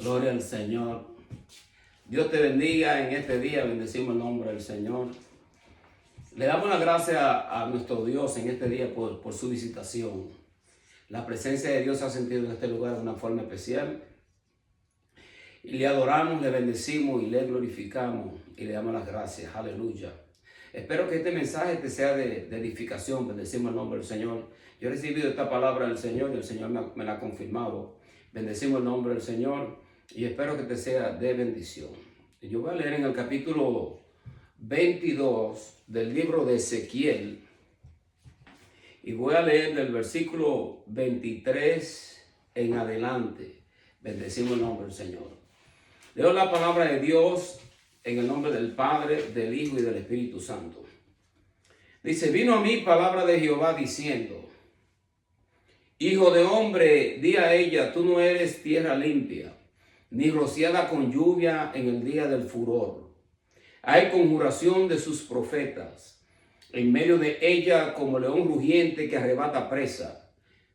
Gloria al Señor. Dios te bendiga en este día. Bendecimos el nombre del Señor. Le damos la gracia a nuestro Dios en este día por su visitación. La presencia de Dios se ha sentido en este lugar de una forma especial. Y le adoramos, le bendecimos y le glorificamos y le damos las gracias. Aleluya. Espero que este mensaje te sea de edificación. Bendecimos el nombre del Señor. Yo he recibido esta palabra del Señor y el Señor me la ha confirmado. Bendecimos el nombre del Señor y espero que te sea de bendición. Yo voy a leer en el capítulo 22 del libro de Ezequiel y voy a leer del versículo 23 en adelante. Bendecimos el nombre del Señor. Leo la palabra de Dios en el nombre del Padre, del Hijo y del Espíritu Santo. Dice: vino a mí palabra de Jehová diciendo: Hijo de hombre, di a ella, tú no eres tierra limpia, ni rociada con lluvia en el día del furor. Hay conjuración de sus profetas, en medio de ella como león rugiente que arrebata presa.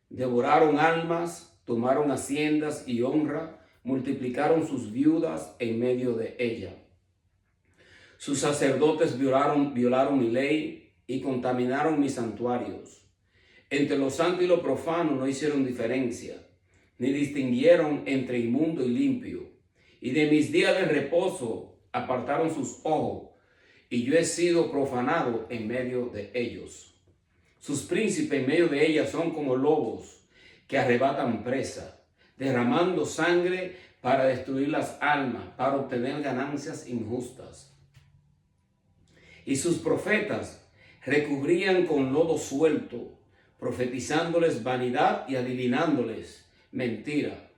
Devoraron almas, tomaron haciendas y honra, multiplicaron sus viudas en medio de ella. Sus sacerdotes violaron mi ley y contaminaron mis santuarios. Entre lo santo y lo profano no hicieron diferencia, ni distinguieron entre inmundo y limpio. Y de mis días de reposo apartaron sus ojos, y yo he sido profanado en medio de ellos. Sus príncipes en medio de ellas son como lobos que arrebatan presa, derramando sangre para destruir las almas, para obtener ganancias injustas. Y sus profetas recubrían con lodo suelto, profetizándoles vanidad y adivinándoles mentira,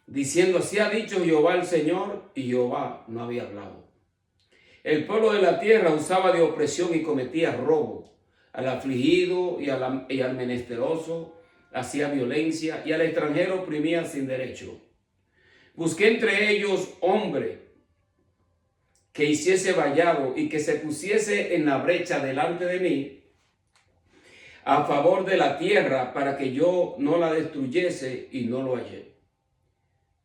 diciendo: así ha dicho Jehová el Señor, y Jehová no había hablado. El pueblo de la tierra usaba de opresión y cometía robo. Al afligido y al menesteroso hacía violencia, y al extranjero oprimía sin derecho. Busqué entre ellos hombre que hiciese vallado y que se pusiese en la brecha delante de mí a favor de la tierra, para que yo no la destruyese, y no lo hallé.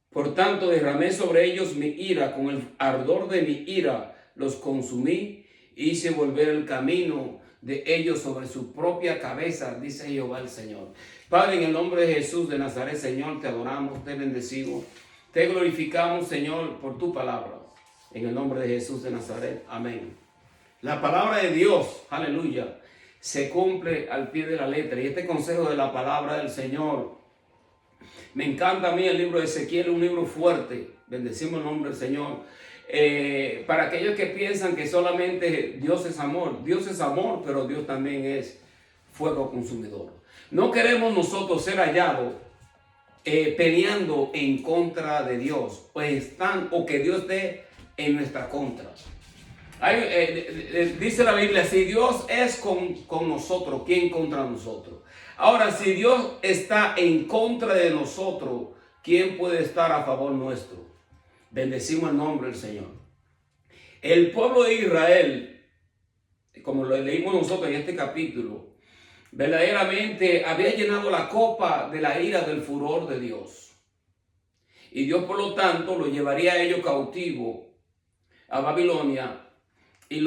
Por tanto derramé sobre ellos mi ira, con el ardor de mi ira los consumí, e hice volver el camino de ellos sobre su propia cabeza, dice Jehová el Señor. Padre, en el nombre de Jesús de Nazaret, Señor, te adoramos, te bendecimos, te glorificamos, Señor, por tu palabra. En el nombre de Jesús de Nazaret, amén. La palabra de Dios, aleluya, se cumple al pie de la letra. Y este consejo de la palabra del Señor, me encanta a mí el libro de Ezequiel, un libro fuerte. Bendecimos el nombre del Señor. Para aquellos que piensan que solamente Dios es amor, pero Dios también es fuego consumidor. No queremos nosotros ser hallados peleando en contra de Dios, o que Dios esté en nuestra contra. Dice la Biblia: si Dios es con nosotros, ¿quién contra nosotros? Ahora, si Dios está en contra de nosotros, ¿quién puede estar a favor nuestro? Bendecimos el nombre del Señor. El pueblo de Israel, como lo leímos nosotros en este capítulo, verdaderamente había llenado la copa de la ira del furor de Dios. Y Dios, por lo tanto, lo llevaría a ellos cautivo a Babilonia, y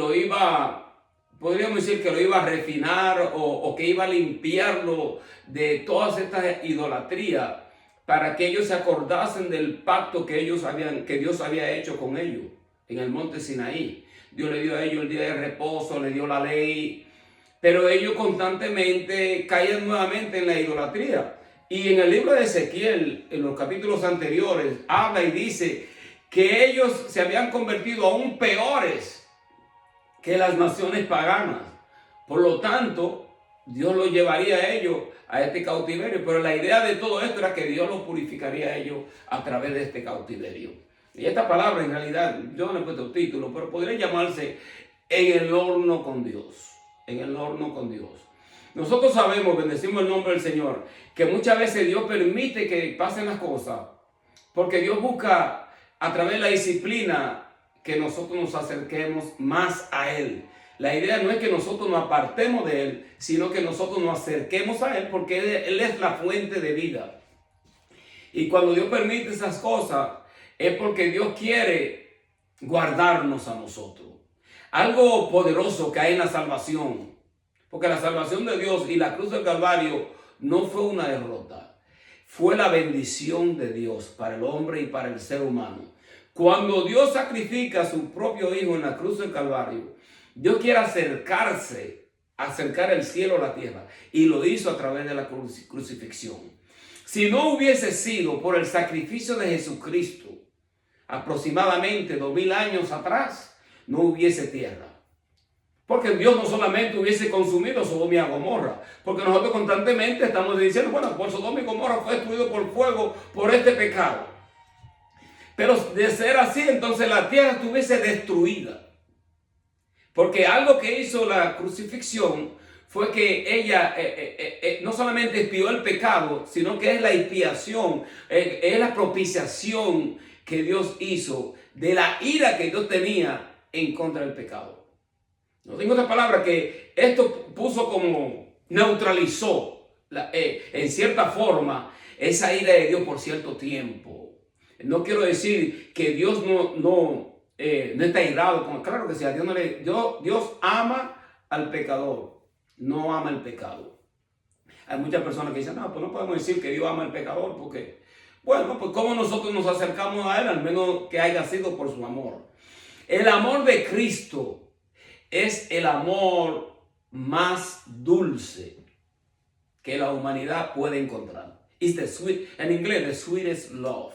podríamos decir que lo iba a refinar, o que iba a limpiarlo de todas estas idolatrías, para que ellos se acordasen del pacto que Dios había hecho con ellos en el monte Sinaí. Dios le dio a ellos el día de reposo, le dio la ley, pero ellos constantemente caían nuevamente en la idolatría. Y en el libro de Ezequiel, en los capítulos anteriores, habla y dice que ellos se habían convertido aún peores que las naciones paganas. Por lo tanto, Dios los llevaría a ellos a este cautiverio. Pero la idea de todo esto era que Dios los purificaría a ellos a través de este cautiverio. Y esta palabra, en realidad, yo no le he puesto título, pero podría llamarse en el horno con Dios. En el horno con Dios. Nosotros sabemos, bendecimos el nombre del Señor, que muchas veces Dios permite que pasen las cosas, porque Dios busca a través de la disciplina que nosotros nos acerquemos más a Él. La idea no es que nosotros nos apartemos de Él, sino que nosotros nos acerquemos a Él, porque Él es la fuente de vida. Y cuando Dios permite esas cosas, es porque Dios quiere guardarnos a nosotros. Algo poderoso que hay en la salvación, porque la salvación de Dios y la cruz del Calvario no fue una derrota, fue la bendición de Dios para el hombre y para el ser humano. Cuando Dios sacrifica a su propio Hijo en la cruz del Calvario, Dios quiere acercar el cielo a la tierra, y lo hizo a través de la crucifixión. Si no hubiese sido por el sacrificio de Jesucristo, aproximadamente 2000 años atrás, no hubiese tierra. Porque Dios no solamente hubiese consumido Sodoma y Gomorra, porque nosotros constantemente estamos diciendo, bueno, por Sodoma y Gomorra fue destruido por fuego por este pecado. Pero de ser así, entonces la tierra estuviese destruida. Porque algo que hizo la crucifixión fue que ella no solamente expió el pecado, sino que es la expiación, es la propiciación que Dios hizo de la ira que Dios tenía en contra del pecado. No tengo otra palabra, que esto puso como, neutralizó en cierta forma esa ira de Dios por cierto tiempo. No quiero decir que Dios no está irado, claro que sí, Dios ama al pecador, no ama el pecado. Hay muchas personas que dicen, no, pues no podemos decir que Dios ama al pecador, porque, bueno, pues cómo nosotros nos acercamos a Él, al menos que haya sido por su amor. El amor de Cristo es el amor más dulce que la humanidad puede encontrar. It's the sweet, en inglés, the sweetest love.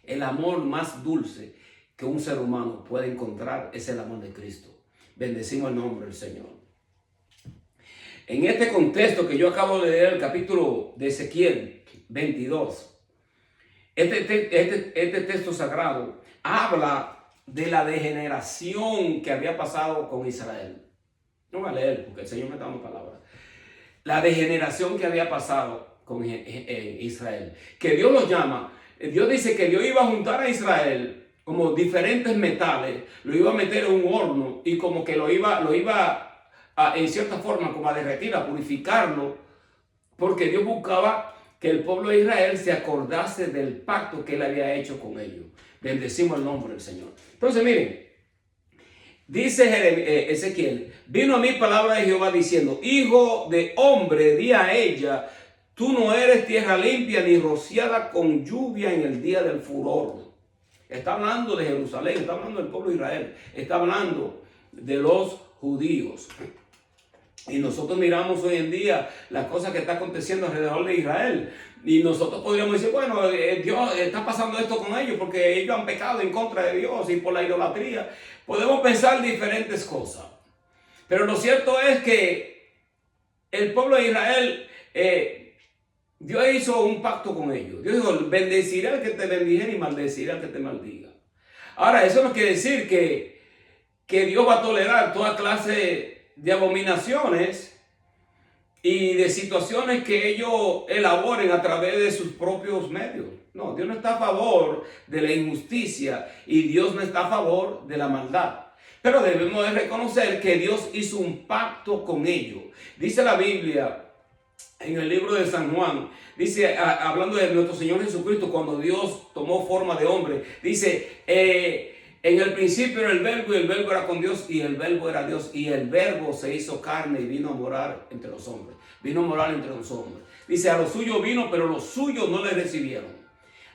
El amor más dulce que un ser humano puede encontrar es el amor de Cristo. Bendecimos el nombre del Señor. En este contexto que yo acabo de leer, el capítulo de Ezequiel 22, este texto sagrado habla de la degeneración que había pasado con Israel. No voy a leer porque el Señor me está dando palabras. La degeneración que había pasado con Israel. Que Dios los llama. Dios dice que Dios iba a juntar a Israel como diferentes metales, lo iba a meter en un horno y como que lo iba en cierta forma como a derretir, a purificarlo, porque Dios buscaba que el pueblo de Israel se acordase del pacto que Él había hecho con ellos. Bendecimos el nombre del Señor. Entonces miren, dice Ezequiel, vino a mí palabra de Jehová diciendo, hijo de hombre, di a ella, tú no eres tierra limpia ni rociada con lluvia en el día del furor. Está hablando de Jerusalén, está hablando del pueblo de Israel, está hablando de los judíos. Y nosotros miramos hoy en día las cosas que están aconteciendo alrededor de Israel. Y nosotros podríamos decir, bueno, Dios está pasando esto con ellos porque ellos han pecado en contra de Dios y por la idolatría. Podemos pensar diferentes cosas. Pero lo cierto es que el pueblo de Israel, Dios hizo un pacto con ellos. Dios dijo, bendeciré al que te bendijera y maldeciré al que te maldiga. Ahora, eso no quiere decir que Dios va a tolerar toda clase de abominaciones y de situaciones que ellos elaboren a través de sus propios medios. No, Dios no está a favor de la injusticia y Dios no está a favor de la maldad. Pero debemos de reconocer que Dios hizo un pacto con ellos. Dice la Biblia en el libro de San Juan, dice, hablando de nuestro Señor Jesucristo, cuando Dios tomó forma de hombre, dice, en el principio era el verbo y el verbo era con Dios y el verbo era Dios y el verbo se hizo carne y vino a morar entre los hombres. Vino a morar entre los hombres. Dice, a los suyos vino, pero los suyos no le recibieron.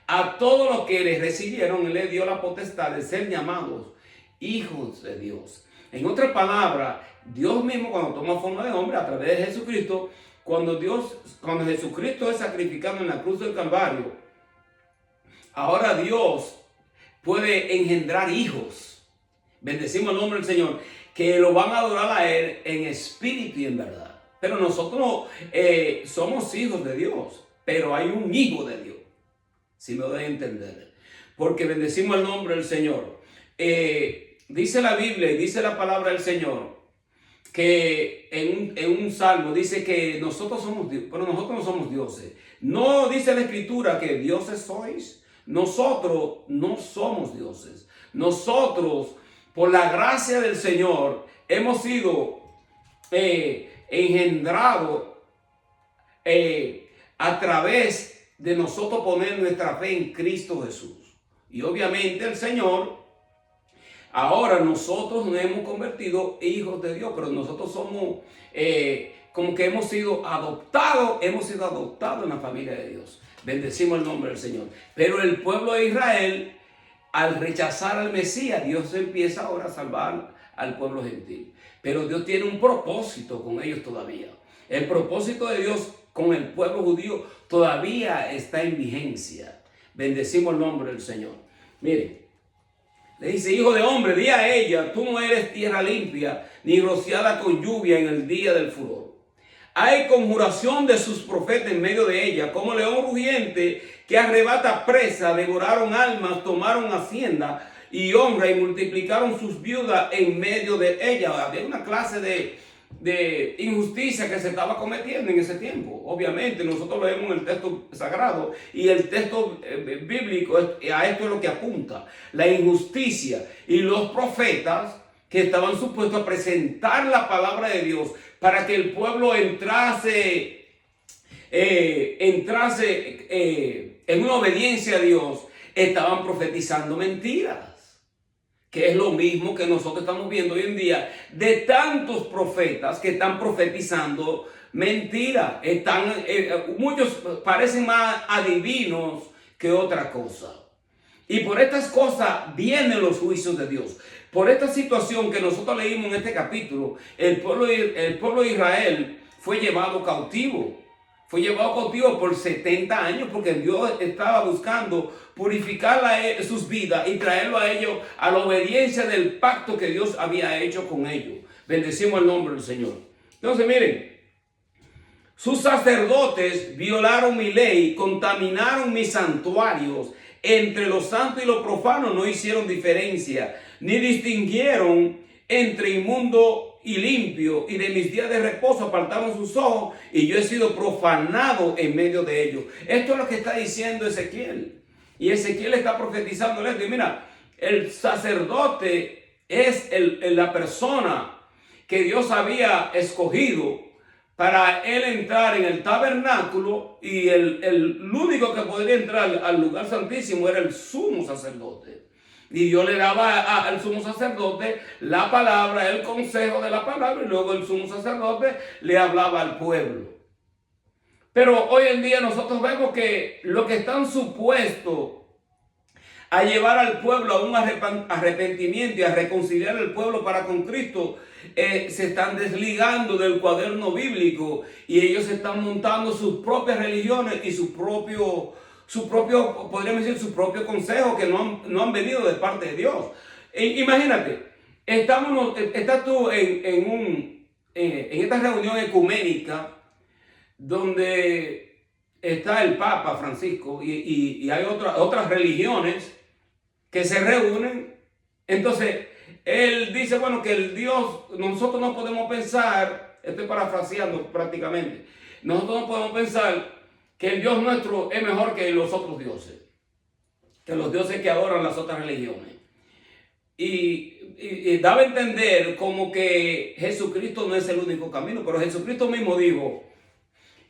A todos los que le recibieron, Él le dio la potestad de ser llamados hijos de Dios. En otras palabras, Dios mismo cuando toma forma de hombre a través de Jesucristo, cuando Jesucristo es sacrificado en la cruz del Calvario, ahora Dios puede engendrar hijos. Bendecimos el nombre del Señor, que lo van a adorar a Él en espíritu y en verdad. Pero nosotros somos hijos de Dios, pero hay un hijo de Dios, si me doy a entender. Porque bendecimos el nombre del Señor. Dice la Biblia y dice la palabra del Señor que en un salmo dice que nosotros somos Dios, pero nosotros no somos dioses. No dice la Escritura que dioses sois. Nosotros no somos dioses. Nosotros, por la gracia del Señor, hemos sido engendrados a través de nosotros poner nuestra fe en Cristo Jesús. Y obviamente el Señor, ahora nosotros nos hemos convertido hijos de Dios, pero nosotros somos como que hemos sido adoptados en la familia de Dios. Bendecimos el nombre del Señor. Pero el pueblo de Israel, al rechazar al Mesías, Dios empieza ahora a salvar al pueblo gentil. Pero Dios tiene un propósito con ellos todavía. El propósito de Dios con el pueblo judío todavía está en vigencia. Bendecimos el nombre del Señor. Miren, le dice: hijo de hombre, di a ella, tú no eres tierra limpia, ni rociada con lluvia en el día del furor. Hay conjuración de sus profetas en medio de ella, como león rugiente que arrebata presa, devoraron almas, tomaron hacienda y honra y multiplicaron sus viudas en medio de ella. Había una clase de injusticia que se estaba cometiendo en ese tiempo. Obviamente nosotros leemos el texto sagrado y el texto bíblico a esto es lo que apunta: la injusticia. Y los profetas que estaban supuestos a presentar la palabra de Dios para que el pueblo entrase en una obediencia a Dios, estaban profetizando mentiras, que es lo mismo que nosotros estamos viendo hoy en día de tantos profetas que están profetizando mentiras. Muchos parecen más adivinos que otra cosa. Y por estas cosas vienen los juicios de Dios. Por esta situación que nosotros leímos en este capítulo, el pueblo de Israel fue llevado cautivo. Fue llevado cautivo por 70 años porque Dios estaba buscando purificar sus vidas y traerlo a ellos a la obediencia del pacto que Dios había hecho con ellos. Bendecimos el nombre del Señor. Entonces miren, sus sacerdotes violaron mi ley, contaminaron mis santuarios. Entre lo santo y lo profano no hicieron diferencia, ni distinguieron entre inmundo y limpio, y de mis días de reposo apartaron sus ojos, y yo he sido profanado en medio de ellos. Esto es lo que está diciendo Ezequiel. Y Ezequiel está profetizando esto. Y mira, el sacerdote es la persona que Dios había escogido para él entrar en el tabernáculo, y el único que podría entrar al lugar santísimo era el sumo sacerdote. Y Dios le daba al sumo sacerdote la palabra, el consejo de la palabra, y luego el sumo sacerdote le hablaba al pueblo. Pero hoy en día nosotros vemos que lo que están supuestos a llevar al pueblo a un arrepentimiento y a reconciliar al pueblo para con Cristo, se están desligando del cuaderno bíblico, y ellos están montando sus propias religiones y su propio, podríamos decir, su propio consejo, que no han venido de parte de Dios. Imagínate, estás tú en esta reunión ecuménica donde está el Papa Francisco y hay otras religiones que se reúnen. Entonces él dice, bueno, que el Dios, nosotros no podemos pensar, estoy parafraseando prácticamente, nosotros no podemos pensar que el Dios nuestro es mejor que los otros dioses, que los dioses que adoran las otras religiones. Y daba a entender como que Jesucristo no es el único camino, pero Jesucristo mismo dijo: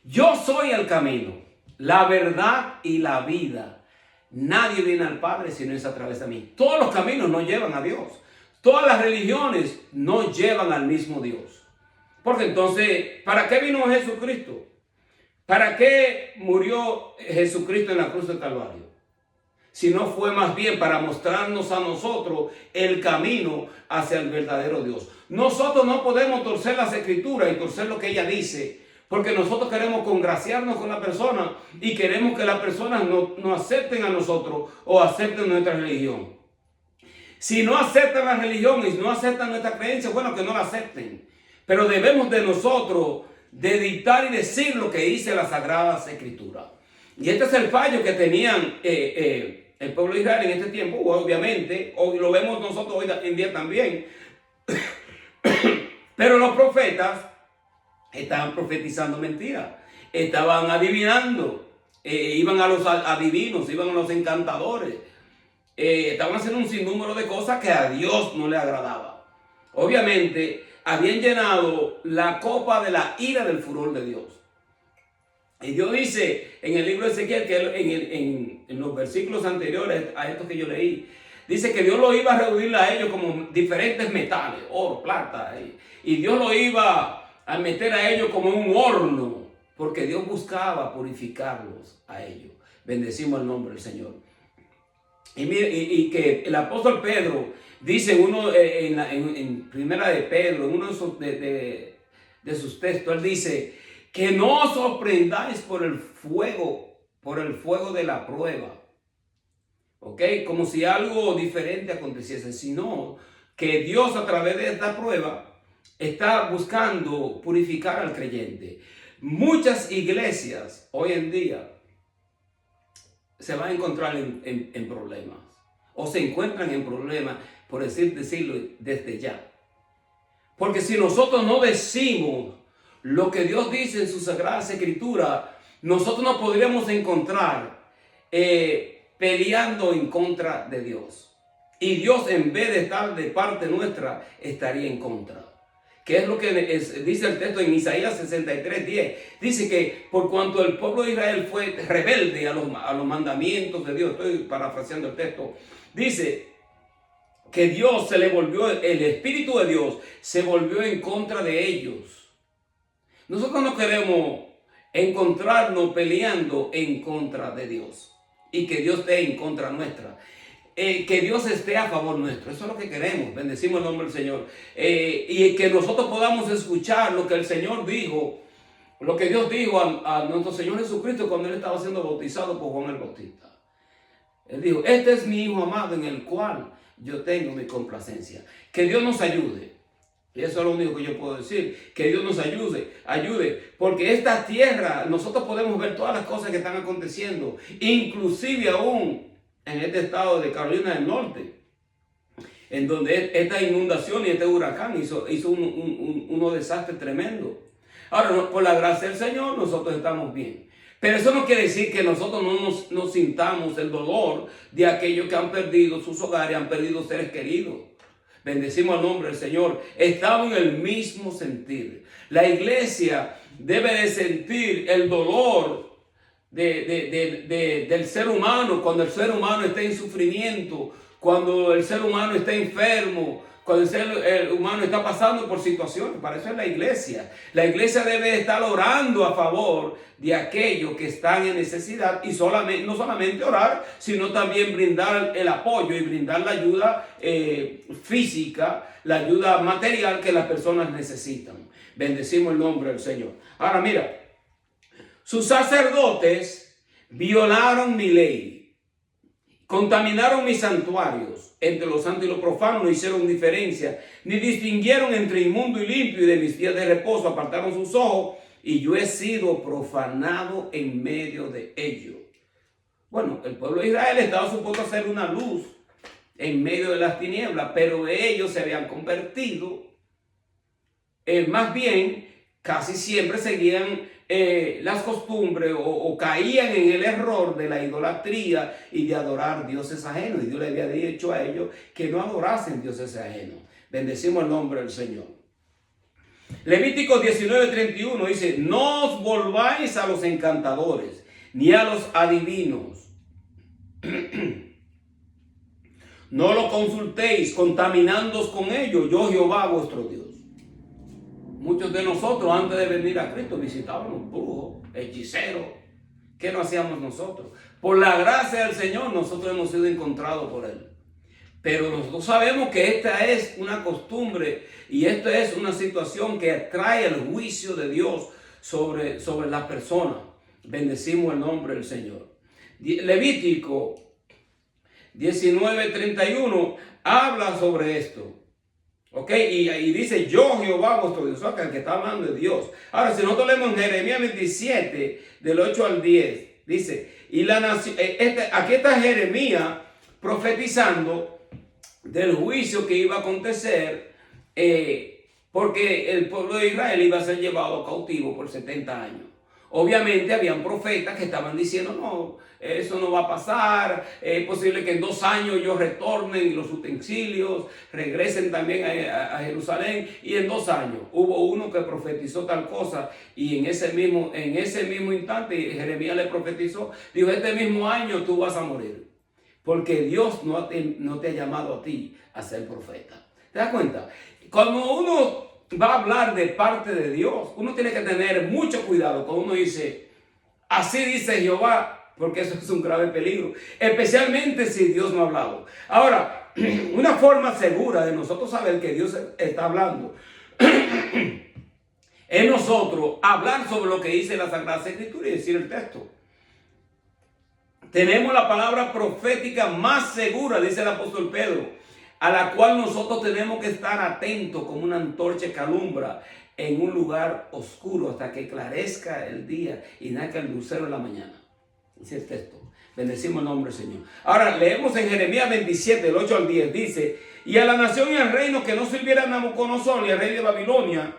yo soy el camino, la verdad y la vida. Nadie viene al Padre si no es a través de mí. Todos los caminos no llevan a Dios. Todas las religiones no llevan al mismo Dios. Porque entonces, ¿para qué vino Jesucristo? ¿Para qué murió Jesucristo en la cruz del Calvario? Si no fue más bien para mostrarnos a nosotros el camino hacia el verdadero Dios. Nosotros no podemos torcer las escrituras y torcer lo que ella dice, porque nosotros queremos congraciarnos con la persona y queremos que las personas nos acepten a nosotros o acepten nuestra religión. Si no aceptan la religión y no aceptan nuestra creencia, bueno, que no la acepten. Pero debemos de nosotros de dictar y decir lo que dice las Sagradas Escrituras. Y este es el fallo que tenían el pueblo de Israel en este tiempo. Obviamente, hoy lo vemos nosotros hoy en día también. Pero los profetas estaban profetizando mentiras, estaban adivinando, iban a los adivinos, iban a los encantadores, estaban haciendo un sinnúmero de cosas que a Dios no le agradaba. Obviamente habían llenado la copa de la ira del furor de Dios. Y Dios dice en el libro de Ezequiel, que en los versículos anteriores a estos que yo leí, dice que Dios lo iba a reunir a ellos como diferentes metales, oro, plata, y Dios lo iba a meter a ellos como en un horno, porque Dios buscaba purificarlos a ellos. Bendecimos el nombre del Señor. Y, mire, y que el apóstol Pedro dice en primera de Pedro, en uno de sus textos, él dice que no os sorprendáis por el fuego de la prueba. ¿Ok? Como si algo diferente aconteciese, sino que Dios a través de esta prueba está buscando purificar al creyente. Muchas iglesias hoy en día se van a encontrar en problemas, o se encuentran en problemas, por decirlo desde ya. Porque si nosotros no decimos lo que Dios dice en su Sagrada Escritura, nosotros nos podríamos encontrar peleando en contra de Dios. Y Dios, en vez de estar de parte nuestra, estaría en contra. ¿Qué es lo que dice el texto en Isaías 63:10? Dice que por cuanto el pueblo de Israel fue rebelde a los mandamientos de Dios, estoy parafraseando el texto, dice que Dios se le volvió, el Espíritu de Dios se volvió en contra de ellos. Nosotros no queremos encontrarnos peleando en contra de Dios y que Dios esté en contra nuestra. Que Dios esté a favor nuestro. Eso es lo que queremos. Bendecimos el nombre del Señor. Y que nosotros podamos escuchar lo que el Señor dijo, lo que Dios dijo a nuestro Señor Jesucristo cuando Él estaba siendo bautizado por Juan el Bautista. Él dijo: este es mi Hijo amado en el cual yo tengo mi complacencia. Que Dios nos ayude. Y eso es lo único que yo puedo decir. Que Dios nos ayude. Porque esta tierra, nosotros podemos ver todas las cosas que están aconteciendo. Inclusive aún en este estado de Carolina del Norte, en donde esta inundación y este huracán hizo unos desastres tremendos. Ahora, por la gracia del Señor, nosotros estamos bien. Pero eso no quiere decir que nosotros no nos sintamos el dolor de aquellos que han perdido sus hogares, han perdido seres queridos. Bendecimos el nombre del Señor. Estamos en el mismo sentir. La iglesia debe de sentir el dolor del ser humano, cuando el ser humano está en sufrimiento, cuando el ser humano está enfermo, cuando el ser humano está pasando por situaciones. Para eso es la iglesia. La iglesia debe estar orando a favor de aquellos que están en necesidad, y no solamente orar, sino también brindar el apoyo y brindar la ayuda física, la ayuda material que las personas necesitan. Bendecimos el nombre del Señor. Ahora mira, sus sacerdotes violaron mi ley, contaminaron mis santuarios. Entre los santos y los profanos no hicieron diferencia, ni distinguieron entre inmundo y limpio, y de mis días de reposo apartaron sus ojos, y yo he sido profanado en medio de ellos. Bueno, el pueblo de Israel estaba supuesto a ser una luz en medio de las tinieblas, pero ellos se habían convertido, más bien, casi siempre seguían las costumbres o caían en el error de la idolatría y de adorar dioses ajenos. Y Dios le había dicho a ellos que no adorasen dioses ajenos. Bendecimos el nombre del Señor. Levítico 19:31 dice: no os volváis a los encantadores ni a los adivinos. No lo consultéis contaminándoos con ellos, yo Jehová vuestro Dios. Muchos de nosotros antes de venir a Cristo visitábamos brujos, hechiceros. ¿Qué no hacíamos nosotros? Por la gracia del Señor nosotros hemos sido encontrados por Él. Pero nosotros sabemos que esta es una costumbre y esta es una situación que trae el juicio de Dios sobre las personas. Bendecimos el nombre del Señor. Levítico 19:31 habla sobre esto. Ok, y dice: yo Jehová vuestro Dios. O sea, que está hablando de Dios. Ahora, si nosotros leemos en Jeremías 27, del 8 al 10, dice: y la nación, aquí está Jeremías profetizando del juicio que iba a acontecer, porque el pueblo de Israel iba a ser llevado cautivo por 70 años. Obviamente habían profetas que estaban diciendo, no, eso no va a pasar, es posible que en 2 años ellos retornen los utensilios, regresen también a Jerusalén, y en 2 años hubo uno que profetizó tal cosa, y en ese mismo instante Jeremías le profetizó, dijo, este mismo año tú vas a morir, porque Dios no te ha llamado a ti a ser profeta. ¿Te das cuenta? Cuando uno va a hablar de parte de Dios, uno tiene que tener mucho cuidado cuando uno dice, así dice Jehová, porque eso es un grave peligro, especialmente si Dios no ha hablado. Ahora, una forma segura de nosotros saber que Dios está hablando es nosotros hablar sobre lo que dice la Sagrada Escritura y decir el texto. Tenemos la palabra profética más segura, dice el apóstol Pedro, a la cual nosotros tenemos que estar atentos como una antorcha que alumbra en un lugar oscuro hasta que clarezca el día y nazca el lucero en la mañana. Dice el texto. Bendecimos el nombre del Señor. Ahora leemos en Jeremías 27, del 8 al 10. Dice, y a la nación y al reino que no sirviera a Nabucodonosor ni al rey de Babilonia,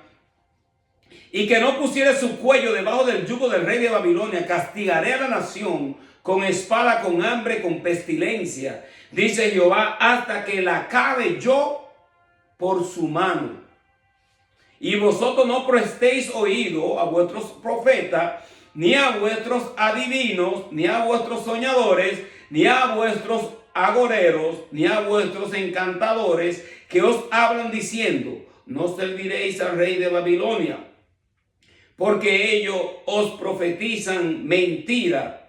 y que no pusiera su cuello debajo del yugo del rey de Babilonia, castigaré a la nación con espada, con hambre, con pestilencia, dice Jehová, hasta que la acabe yo por su mano. Y vosotros no prestéis oído a vuestros profetas, ni a vuestros adivinos, ni a vuestros soñadores, ni a vuestros agoreros, ni a vuestros encantadores, que os hablan diciendo, no serviréis al rey de Babilonia, porque ellos os profetizan mentira,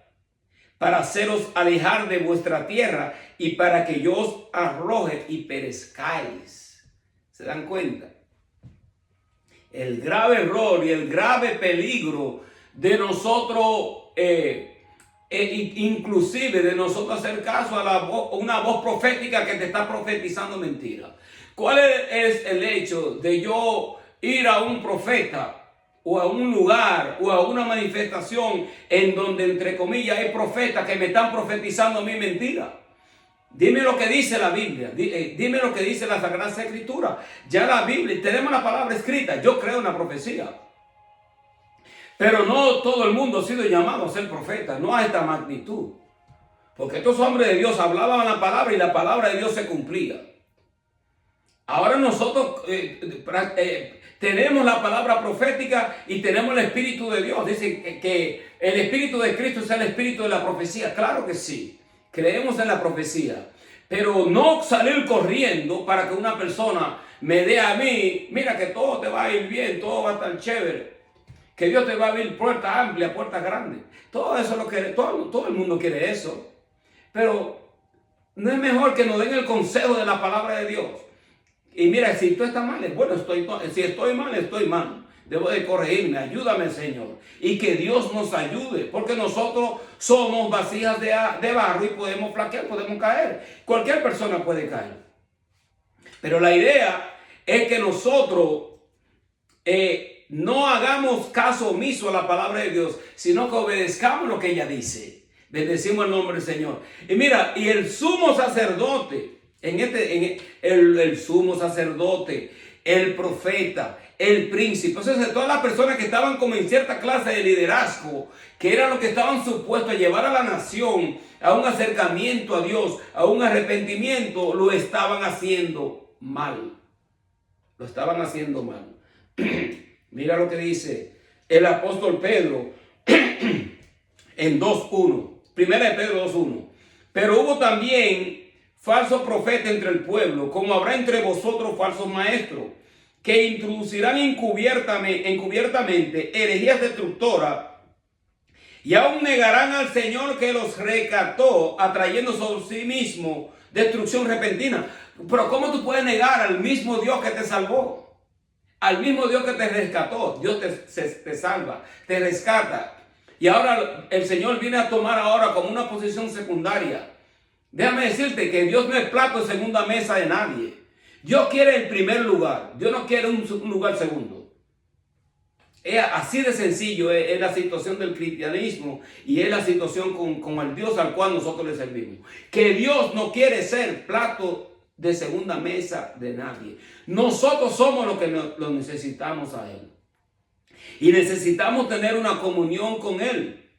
para haceros alejar de vuestra tierra y para que yo os arroje y perezcáis. ¿Se dan cuenta? El grave error y el grave peligro de nosotros, inclusive de nosotros hacer caso a una voz profética que te está profetizando mentira. ¿Cuál es el hecho de yo ir a un profeta o a un lugar o a una manifestación en donde, entre comillas, hay profetas que me están profetizando a mí mentira? Dime lo que dice la Biblia, dime lo que dice la Sagrada Escritura. Ya la Biblia, tenemos la palabra escrita, yo creo en la profecía. Pero no todo el mundo ha sido llamado a ser profeta, no a esta magnitud. Porque estos hombres de Dios hablaban la palabra y la palabra de Dios se cumplía. Ahora nosotros tenemos la palabra profética y tenemos el Espíritu de Dios. Dice que el Espíritu de Cristo es el Espíritu de la profecía. Claro que sí, creemos en la profecía. Pero no salir corriendo para que una persona me dé a mí, mira que todo te va a ir bien, todo va a estar chévere, que Dios te va a abrir puertas amplias, puertas grandes. Todo eso lo quiere, todo el mundo quiere eso. Pero no es mejor que nos den el consejo de la palabra de Dios. Y mira, si tú estás mal, bueno, si estoy mal, estoy mal. Debo de corregirme, ayúdame, Señor. Y que Dios nos ayude, porque nosotros somos vasijas de barro y podemos flaquear, podemos caer. Cualquier persona puede caer. Pero la idea es que nosotros no hagamos caso omiso a la palabra de Dios, sino que obedezcamos lo que ella dice. Bendecimos el nombre del Señor. Y mira, y el sumo sacerdote, el sumo sacerdote, el profeta, el príncipe, entonces todas las personas que estaban como en cierta clase de liderazgo, que eran los que estaban supuestos a llevar a la nación a un acercamiento a Dios, a un arrepentimiento, lo estaban haciendo mal. Lo estaban haciendo mal. Mira lo que dice el apóstol Pedro en 2:1. Primera de Pedro 2:1. Pero hubo también falsos profetas entre el pueblo, como habrá entre vosotros falsos maestros, que introducirán encubiertamente herejías destructoras, y aún negarán al Señor que los rescató, atrayendo sobre sí mismo destrucción repentina. Pero ¿cómo tú puedes negar al mismo Dios que te salvó? Al mismo Dios que te rescató. Dios te salva, te rescata. Y ahora el Señor viene a tomar ahora como una posición secundaria. Déjame decirte que Dios no es plato de segunda mesa de nadie. Dios quiere el primer lugar. Dios no quiere un lugar segundo. Es así de sencillo es la situación del cristianismo y es la situación con el Dios al cual nosotros le servimos. Que Dios no quiere ser plato de segunda mesa de nadie. Nosotros somos los que lo necesitamos a Él. Y necesitamos tener una comunión con Él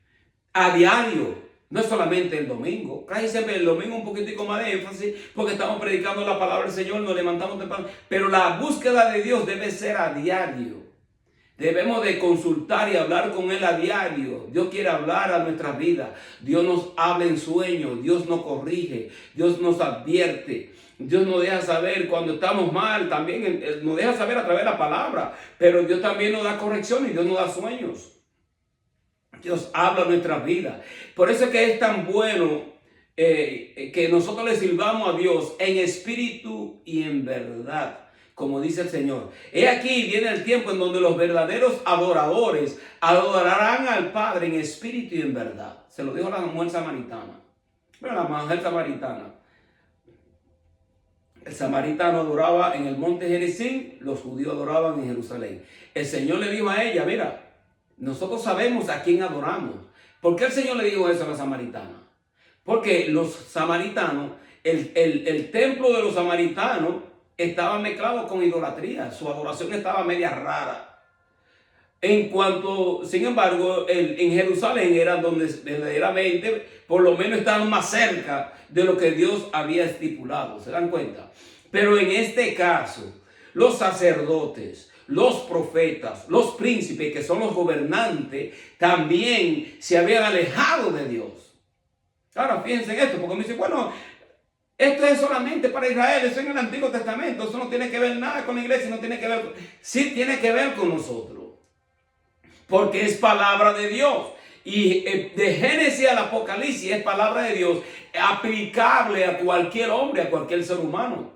a diario. No es solamente el domingo. Casi siempre el domingo un poquitico más de énfasis porque estamos predicando la palabra del Señor, nos levantamos temprano. Pero la búsqueda de Dios debe ser a diario. Debemos de consultar y hablar con Él a diario. Dios quiere hablar a nuestras vidas. Dios nos habla en sueños. Dios nos corrige. Dios nos advierte. Dios nos deja saber cuando estamos mal. También nos deja saber a través de la palabra. Pero Dios también nos da corrección y Dios nos da sueños. Dios habla en nuestras vidas. Por eso es que es tan bueno que nosotros le sirvamos a Dios en espíritu y en verdad. Como dice el Señor. He aquí viene el tiempo en donde los verdaderos adoradores adorarán al Padre en espíritu y en verdad. Se lo dijo la mujer samaritana. Pero la mujer samaritana. El samaritano adoraba en el monte Gerizim, los judíos adoraban en Jerusalén. El Señor le dijo a ella, mira, nosotros sabemos a quién adoramos. ¿Por qué el Señor le dijo eso a la samaritana? Porque los samaritanos, el templo de los samaritanos estaba mezclado con idolatría. Su adoración estaba media rara. Sin embargo, en Jerusalén era donde verdaderamente, por lo menos estaban más cerca de lo que Dios había estipulado. ¿Se dan cuenta? Pero en este caso, los sacerdotes, los profetas, los príncipes, que son los gobernantes, también se habían alejado de Dios. Ahora fíjense en esto, porque me dicen, bueno, esto es solamente para Israel, eso es en el Antiguo Testamento, eso no tiene que ver nada con la iglesia, no tiene que ver, sí tiene que ver con nosotros, porque es palabra de Dios. Y de Génesis al Apocalipsis es palabra de Dios aplicable a cualquier hombre, a cualquier ser humano.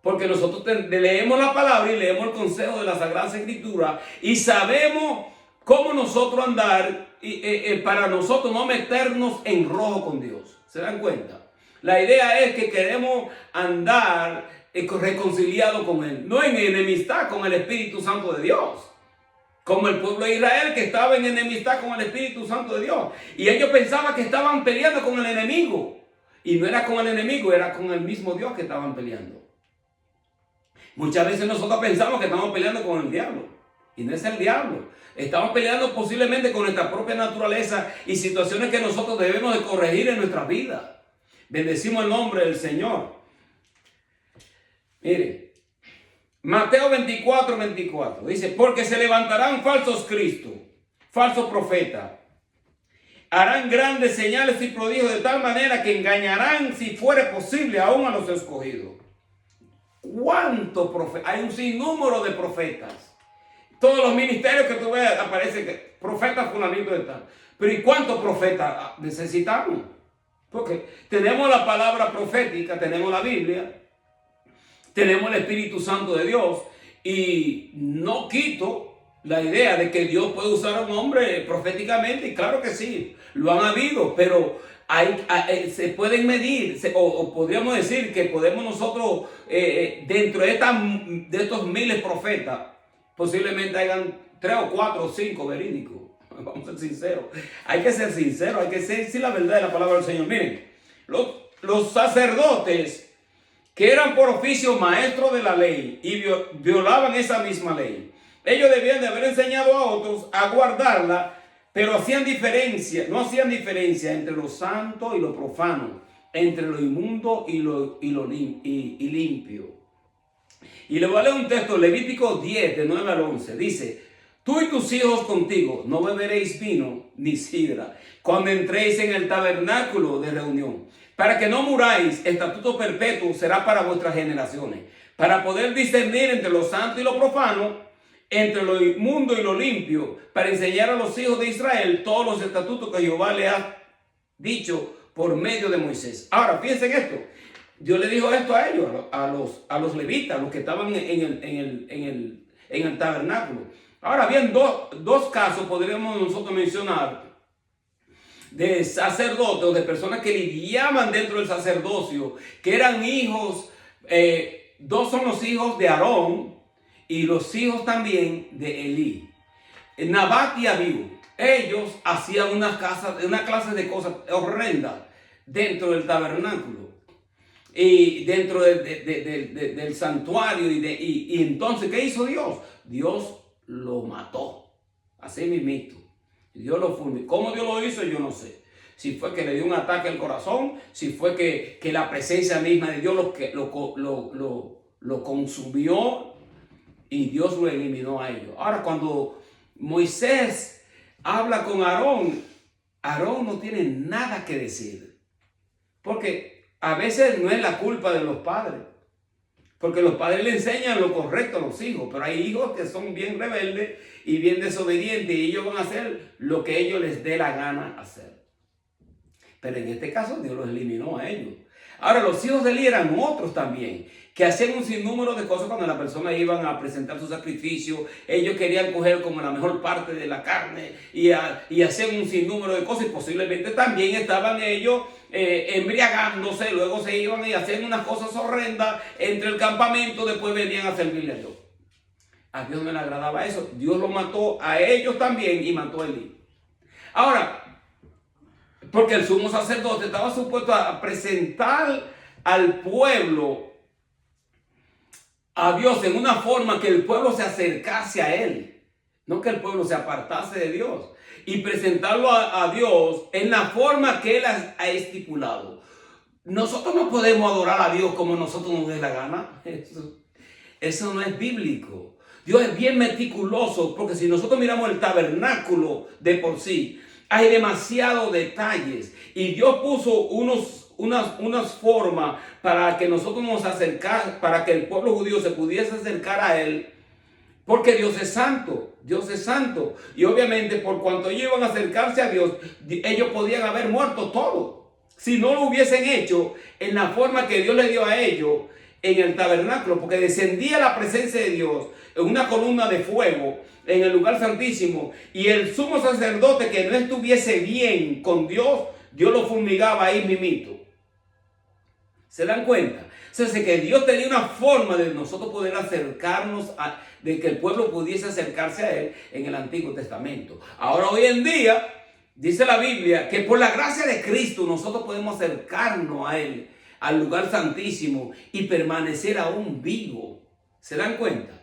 Porque nosotros leemos la palabra y leemos el consejo de la Sagrada Escritura y sabemos cómo nosotros andar para nosotros no meternos en rojo con Dios. ¿Se dan cuenta? La idea es que queremos andar reconciliados con Él, no en enemistad con el Espíritu Santo de Dios. Como el pueblo de Israel que estaba en enemistad con el Espíritu Santo de Dios. Y ellos pensaban que estaban peleando con el enemigo. Y no era con el enemigo, era con el mismo Dios que estaban peleando. Muchas veces nosotros pensamos que estamos peleando con el diablo. Y no es el diablo. Estamos peleando posiblemente con nuestra propia naturaleza y situaciones que nosotros debemos de corregir en nuestra vida. Bendecimos el nombre del Señor. Mire, Mateo 24, 24. Dice, porque se levantarán falsos cristos, falsos profetas. Harán grandes señales y prodigios de tal manera que engañarán, si fuere posible, aún a los escogidos. ¿Cuántos profetas? Hay un sinnúmero de profetas. Todos los ministerios que tú ves aparecen que profetas fulanito de tal. Pero ¿y cuántos profetas necesitamos? Porque tenemos la palabra profética, tenemos la Biblia, tenemos el Espíritu Santo de Dios y no quito la idea de que Dios puede usar a un hombre proféticamente, y claro que sí, lo han habido, pero se pueden medir, o podríamos decir que podemos nosotros, dentro de estos miles profetas, posiblemente hayan 3 o 4 o 5 verídicos. Vamos a ser sinceros. Hay que ser sinceros, hay que decir la verdad de la palabra del Señor. Miren, los sacerdotes que eran por oficio maestros de la ley y violaban esa misma ley, ellos debían de haber enseñado a otros a guardarla, pero no hacían diferencia entre lo santo y lo profano, entre lo inmundo y lo limpio. Y le voy a leer un texto, Levítico 10, de 9 al 11. Dice, tú y tus hijos contigo no beberéis vino ni sidra cuando entréis en el tabernáculo de reunión, para que no muráis. Estatuto perpetuo será para vuestras generaciones, para poder discernir entre lo santo y lo profano, entre lo inmundo y lo limpio, para enseñar a los hijos de Israel todos los estatutos que Jehová le ha dicho por medio de Moisés. Ahora, piensen esto. Dios le dijo esto a ellos, a los levitas, los que estaban en el tabernáculo. Ahora bien, dos casos podríamos nosotros mencionar de sacerdotes o de personas que lidiaban dentro del sacerdocio, que eran hijos, dos son los hijos de Aarón y los hijos también de Elí, Nabat y Abiú. Ellos hacían una clase de cosas horrendas dentro del tabernáculo y dentro del santuario. Y entonces, ¿qué hizo Dios? Dios lo mató. así mismito. Dios lo fulminó. ¿Cómo Dios lo hizo? Yo no sé. Si fue que le dio un ataque al corazón, si fue que la presencia misma de Dios lo consumió y Dios lo eliminó a ellos. Ahora, cuando Moisés habla con Aarón, Aarón no tiene nada que decir. Porque a veces no es la culpa de los padres. Porque los padres le enseñan lo correcto a los hijos, pero hay hijos que son bien rebeldes y bien desobedientes y ellos van a hacer lo que ellos les dé la gana hacer. Pero en este caso Dios los eliminó a ellos. Ahora los hijos de Eli eran otros también, que hacían un sinnúmero de cosas cuando las personas iban a presentar su sacrificio. Ellos querían coger como la mejor parte de la carne y hacían un sinnúmero de cosas y posiblemente también estaban ellos embriagándose, luego se iban y hacían unas cosas horrendas entre el campamento, después venían a servirle a Dios. A Dios no le agradaba eso. Dios lo mató a ellos también y mató a Eli. Ahora, porque el sumo sacerdote estaba supuesto a presentar al pueblo a Dios en una forma que el pueblo se acercase a él, no que el pueblo se apartase de Dios, y presentarlo a Dios en la forma que él ha estipulado. Nosotros no podemos adorar a Dios como nosotros nos dé la gana. Eso no es bíblico. Dios es bien meticuloso, porque si nosotros miramos el tabernáculo de por sí, hay demasiados detalles y Dios puso unas formas para que nosotros nos acercáramos, para que el pueblo judío se pudiese acercar a él, porque Dios es santo, Dios es santo. Y obviamente por cuanto ellos iban a acercarse a Dios, ellos podían haber muerto todos si no lo hubiesen hecho en la forma que Dios le dio a ellos en el tabernáculo, porque descendía la presencia de Dios en una columna de fuego en el lugar santísimo, y el sumo sacerdote que no estuviese bien con Dios, Dios lo fumigaba ahí mismito. ¿Se dan cuenta? O sea, que Dios tenía una forma de nosotros poder acercarnos, de que el pueblo pudiese acercarse a él en el Antiguo Testamento. Ahora, hoy en día, dice la Biblia que por la gracia de Cristo nosotros podemos acercarnos a él, al lugar santísimo, y permanecer aún vivo. ¿Se dan cuenta?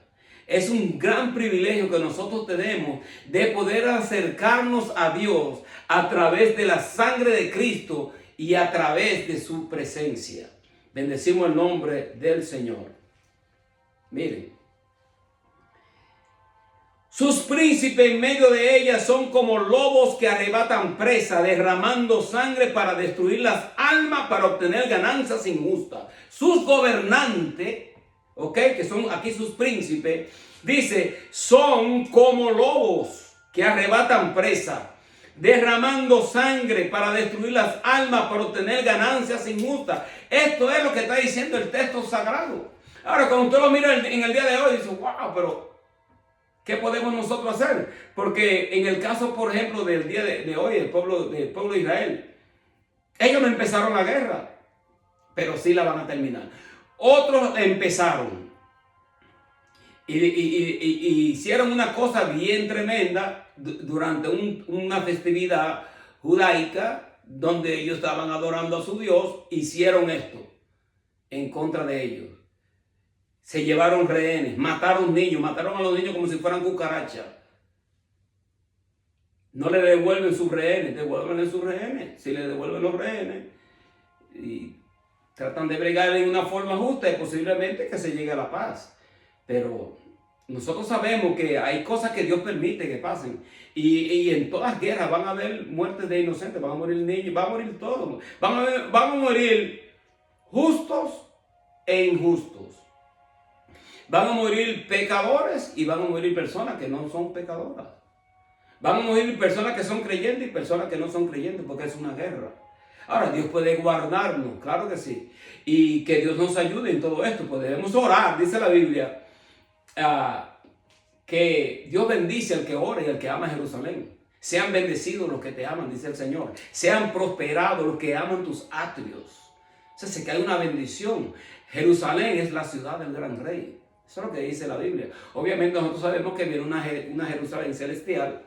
Es un gran privilegio que nosotros tenemos de poder acercarnos a Dios a través de la sangre de Cristo y a través de su presencia. Bendecimos el nombre del Señor. Miren. Sus príncipes en medio de ella son como lobos que arrebatan presa, derramando sangre para destruir las almas, para obtener ganancias injustas. Sus gobernantes, que son aquí sus príncipes, dice, son como lobos que arrebatan presa, derramando sangre para destruir las almas, para obtener ganancias injustas. Esto es lo que está diciendo el texto sagrado. Ahora, cuando usted lo mira en el día de hoy, dice, wow, pero ¿qué podemos nosotros hacer? Porque en el caso, por ejemplo, del día de hoy, el pueblo de Israel, ellos no empezaron la guerra, pero sí la van a terminar. Otros empezaron y hicieron una cosa bien tremenda durante una festividad judaica donde ellos estaban adorando a su Dios. Hicieron esto en contra de ellos. Se llevaron rehenes, mataron niños, mataron a los niños como si fueran cucarachas. No le devuelven sus rehenes, devuelven sus rehenes. Si le devuelven los rehenes y tratan de bregar en una forma justa, y posiblemente que se llegue a la paz. Pero nosotros sabemos que hay cosas que Dios permite que pasen. Y en todas guerras van a haber muertes de inocentes, van a morir niños, van a morir todos. Van a morir justos e injustos. Van a morir pecadores y van a morir personas que no son pecadoras. Van a morir personas que son creyentes y personas que no son creyentes, porque es una guerra. Ahora, Dios puede guardarnos, claro que sí. Y que Dios nos ayude en todo esto. Pues debemos orar, dice la Biblia, que Dios bendice al que ora y al que ama a Jerusalén. Sean bendecidos los que te aman, dice el Señor. Sean prosperados los que aman tus atrios. O sea, que hay una bendición. Jerusalén es la ciudad del gran rey. Eso es lo que dice la Biblia. Obviamente nosotros sabemos que viene una Jerusalén celestial,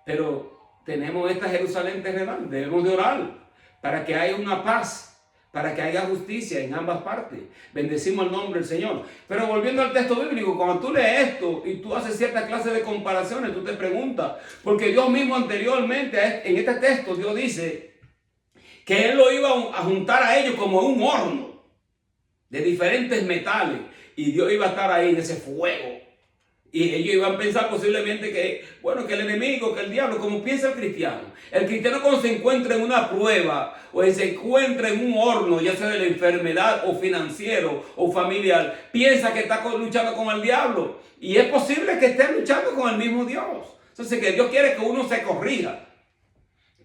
pero tenemos esta Jerusalén terrenal. Debemos de orar para que haya una paz, para que haya justicia en ambas partes. Bendecimos el nombre del Señor. Pero volviendo al texto bíblico, cuando tú lees esto y tú haces cierta clase de comparaciones, tú te preguntas, porque Dios mismo anteriormente, en este texto, Dios dice que Él lo iba a juntar a ellos como un horno de diferentes metales, y Dios iba a estar ahí en ese fuego. Y ellos iban a pensar posiblemente que, bueno, que el enemigo, que el diablo, como piensa el cristiano. El cristiano, cuando se encuentra en una prueba o se encuentra en un horno, ya sea de la enfermedad o financiero o familiar, piensa que está luchando con el diablo. Y es posible que esté luchando con el mismo Dios. Entonces, que Dios quiere que uno se corrija,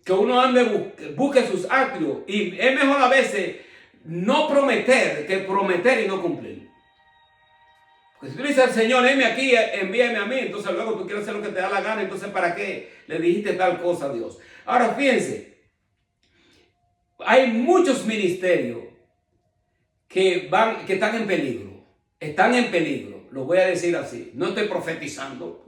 que uno ande, busque sus actos. Y es mejor a veces no prometer que prometer y no cumplir. Si tú dices al Señor, heme aquí, envíame a mí, entonces luego tú quieres hacer lo que te da la gana, entonces ¿para qué le dijiste tal cosa a Dios? Ahora fíjense, hay muchos ministerios que están en peligro, lo voy a decir así, no estoy profetizando,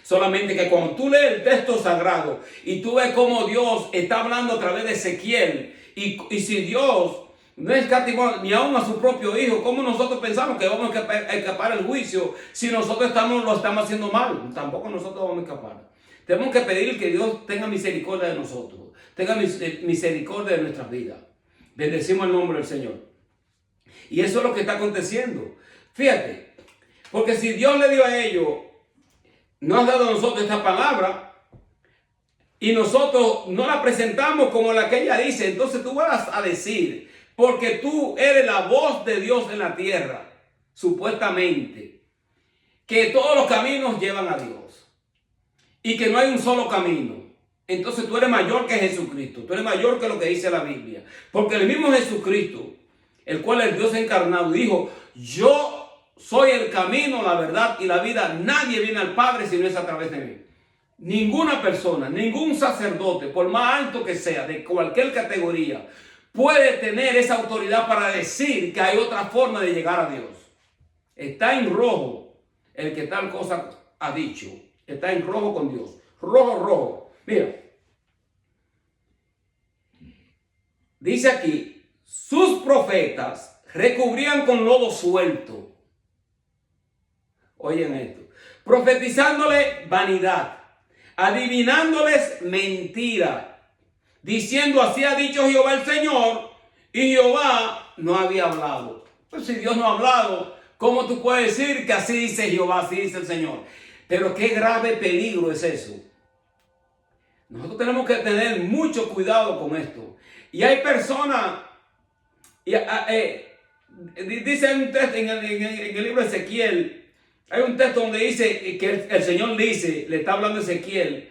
solamente que cuando tú lees el texto sagrado y tú ves cómo Dios está hablando a través de Ezequiel, y si Dios no escatimó ni aún a su propio hijo, ¿cómo nosotros pensamos que vamos a escapar el juicio si nosotros lo estamos haciendo mal? Tampoco nosotros vamos a escapar. Tenemos que pedir que Dios tenga misericordia de nosotros, tenga misericordia de nuestras vidas. Bendecimos el nombre del Señor. Y eso es lo que está aconteciendo. Fíjate, porque si Dios le dio a ellos, nos ha dado a nosotros esta palabra, y nosotros no la presentamos como la que ella dice, entonces tú vas a decir, porque tú eres la voz de Dios en la tierra, supuestamente, que todos los caminos llevan a Dios y que no hay un solo camino. Entonces tú eres mayor que Jesucristo, tú eres mayor que lo que dice la Biblia, porque el mismo Jesucristo, el cual es Dios encarnado, dijo: yo soy el camino, la verdad y la vida. Nadie viene al Padre si no es a través de mí. Ninguna persona, ningún sacerdote, por más alto que sea, de cualquier categoría, puede tener esa autoridad para decir que hay otra forma de llegar a Dios. Está en rojo el que tal cosa ha dicho. Está en rojo con Dios. Rojo. Mira. Dice aquí, sus profetas recubrían con lodo suelto. Oyen esto. Profetizándole vanidad, adivinándoles mentira, diciendo: así ha dicho Jehová el Señor, y Jehová no había hablado. Pues si Dios no ha hablado, ¿cómo tú puedes decir que así dice Jehová, así dice el Señor? Pero qué grave peligro es eso. Nosotros tenemos que tener mucho cuidado con esto. Y hay personas, dice un texto en el libro de Ezequiel, hay un texto donde dice que el Señor le está hablando a Ezequiel,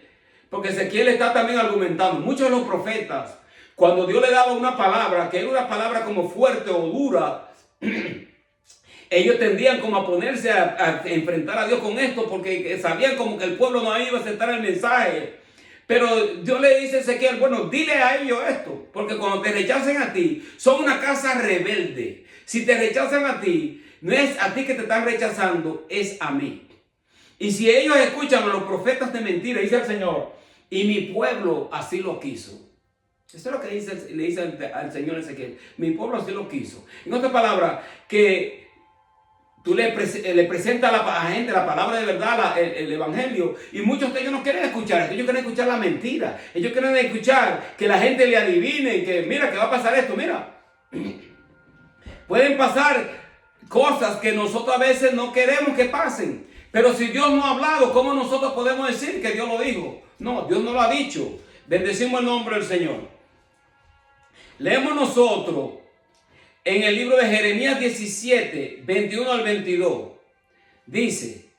porque Ezequiel está también argumentando. Muchos de los profetas, cuando Dios le daba una palabra, que era una palabra como fuerte o dura, ellos tendían como a ponerse a enfrentar a Dios con esto, porque sabían como que el pueblo no iba a aceptar el mensaje. Pero Dios le dice a Ezequiel: bueno, dile a ellos esto, porque cuando te rechacen a ti, son una casa rebelde. Si te rechazan a ti, no es a ti que te están rechazando, es a mí. Y si ellos escuchan a los profetas de mentira, dice el Señor, y mi pueblo así lo quiso. Eso es lo que le dice al Señor Ezequiel. Mi pueblo así lo quiso. En otras palabras, que tú le presentas a la gente la palabra de verdad, el evangelio, y muchos de ellos no quieren escuchar esto. Ellos quieren escuchar la mentira. Ellos quieren escuchar que la gente le adivine, que mira, que va a pasar esto, mira. Pueden pasar cosas que nosotros a veces no queremos que pasen. Pero si Dios no ha hablado, ¿cómo nosotros podemos decir que Dios lo dijo? No, Dios no lo ha dicho. Bendecimos el nombre del Señor. Leemos nosotros en el libro de Jeremías 17, 21 al 22. Dice: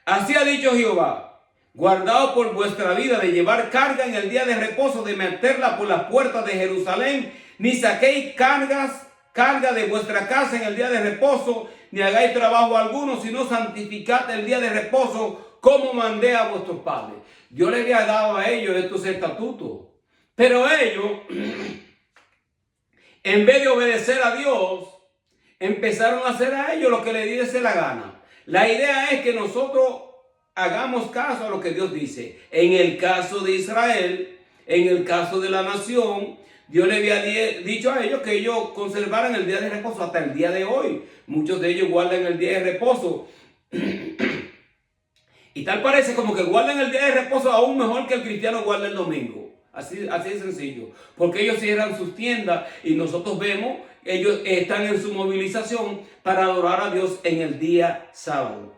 así ha dicho Jehová: guardaos por vuestra vida de llevar carga en el día de reposo, de meterla por las puertas de Jerusalén, ni saquéis carga de vuestra casa en el día de reposo, ni hagáis trabajo alguno, sino santificad el día de reposo, como mandé a vuestros padres. Dios les había dado a ellos estos estatutos, pero ellos, en vez de obedecer a Dios, empezaron a hacer a ellos lo que les diese la gana. La idea es que nosotros hagamos caso a lo que Dios dice. En el caso de Israel, en el caso de la nación, Dios le había dicho a ellos que ellos conservaran el día de reposo hasta el día de hoy. Muchos de ellos guardan el día de reposo. Y tal parece como que guardan el día de reposo aún mejor que el cristiano guarda el domingo. Así de sencillo. Porque ellos cierran sus tiendas y nosotros vemos, ellos están en su movilización para adorar a Dios en el día sábado.